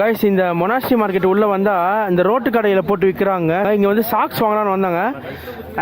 Guys இந்த monastery market உள்ள வந்தா இந்த ரோட்டு கடையில போட்டு விற்கிறாங்க. இங்க வந்து சாக்ஸ் வாங்கலாம்னு வந்தாங்க.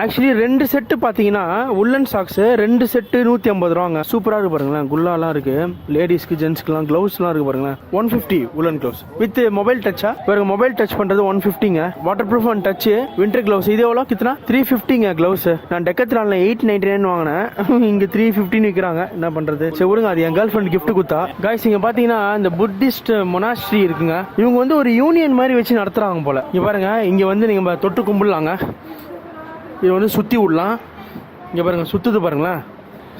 ஆக்சுவலி 2 செட்டு பாத்தீங்கன்னா உள்ளன் சாக்ஸ் 2 செட்டு 150 ரூபாங்க. சூப்பரா இருக்கு பாருங்களேன். குல்லாலாம் இருக்கு, லேடிஸ்க்கு ஜென்ஸ்க்குலாம் க்ளவுஸ்லாம் இருக்கு பாருங்களேன். 150 உள்ளன் க்ளவுஸ் வித் மொபைல் டச்சா பாருங்க. மொபைல் டச் பண்றது 150ங்க. Waterproof and touch winter gloves இது எவ்வளோ கித்தனா 350ங்க க்ளவுஸ். நான் டெக்கத்ரான்ல 899 வாங்கினேன், இங்க 350 விற்கிறாங்க. என்ன பண்றது, சரி விடுங்க, அது என் கேர்ள் ஃப்ரெண்ட் கிஃப்ட் குத்தா. கைஸ் இங்க பாத்தீங்கன்னா இந்த புத்திஸ்ட் மொனாஸ்ட்ரி இருக்குங்க. இவங்க வந்து ஒரு யூனியன் மாதிரி வச்சு நடத்துறாங்க போல. இங்க பாருங்க, இங்க வந்து நீங்க தொட்டு கும்பிடலாங்க. இது வந்து சுத்தி விடலாம். இங்க பாருங்க சுத்துது பாருங்களேன்,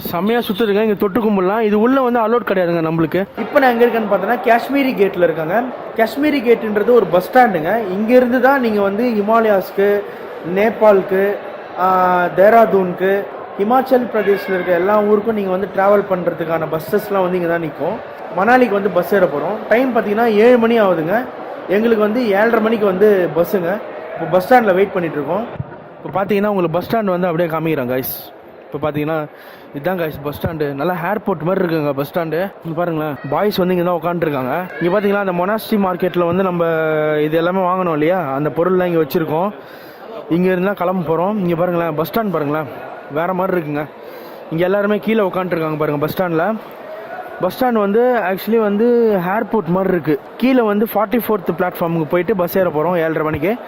செம்மையா சுத்துதுங்க. இங்க தொட்டு கும்பிடலாம். இது உள்ள வந்து அலோட் கிடையாதுங்க நம்மளுக்கு. இப்போ நான் எங்க இருக்கேன்னு பார்த்தோன்னா காஷ்மீரி கேட்ல இருக்காங்க. காஷ்மீரி கேட்ன்றது ஒரு பஸ் ஸ்டாண்டுங்க. இங்க இருந்து தான் நீங்க வந்து ஹிமாலயாஸ்க்கு, நேபாளுக்கு, தேராதூனுக்கு, ஹிமாச்சல் பிரதேசில் இருக்க எல்லா ஊருக்கும் நீங்கள் வந்து ட்ராவல் பண்ணுறதுக்கான பஸ்ஸஸ்லாம் வந்து இங்கே தான் நிற்கும். மணாலிக்கு வந்து பஸ் ஏற போகிறோம். டைம் பார்த்தீங்கன்னா 7 மணி ஆகுதுங்க. எங்களுக்கு வந்து 7:30 மணிக்கு வந்து பஸ்ஸுங்க. இப்போ பஸ் ஸ்டாண்டில் வெயிட் பண்ணிகிட்ருக்கோம். இப்போ பார்த்தீங்கன்னா உங்களுக்கு பஸ் ஸ்டாண்ட் வந்து அப்படியே காமிக்கிறேன் கைஸ். இப்போ பார்த்தீங்கன்னா இதுதான் கைஸ் பஸ் ஸ்டாண்டு. நல்லா ஏர்போர்ட் மாதிரி இருக்குங்க பஸ் ஸ்டாண்டு. இங்கே பாருங்களேன், பாய்ஸ் வந்து இங்கே தான் உட்காந்துருக்காங்க. இங்கே பார்த்தீங்கன்னா அந்த மொனாஸ்ட்ரி மார்க்கெட்டில் வந்து நம்ம இது எல்லாமே வாங்கணும் இல்லையா, அந்த பொருள்லாம் இங்கே வச்சுருக்கோம். இங்கே இருந்தால் கிளம்ப போகிறோம். இங்கே பாருங்களேன், பஸ் ஸ்டாண்ட் பாருங்களேன், வேறு மாதிரி இருக்குங்க. இங்கே எல்லாருமே கீழே உட்காந்துருக்காங்க பாருங்கள் பஸ் ஸ்டாண்டில். பஸ் ஸ்டாண்ட் வந்து ஆக்சுவலி வந்து ஏர்போர்ட் மாதிரி இருக்குது. கீழே வந்து 44th பிளாட்ஃபார்முக்கு போயிட்டு பஸ் ஏற போகிறோம் 7:30 மணிக்கு.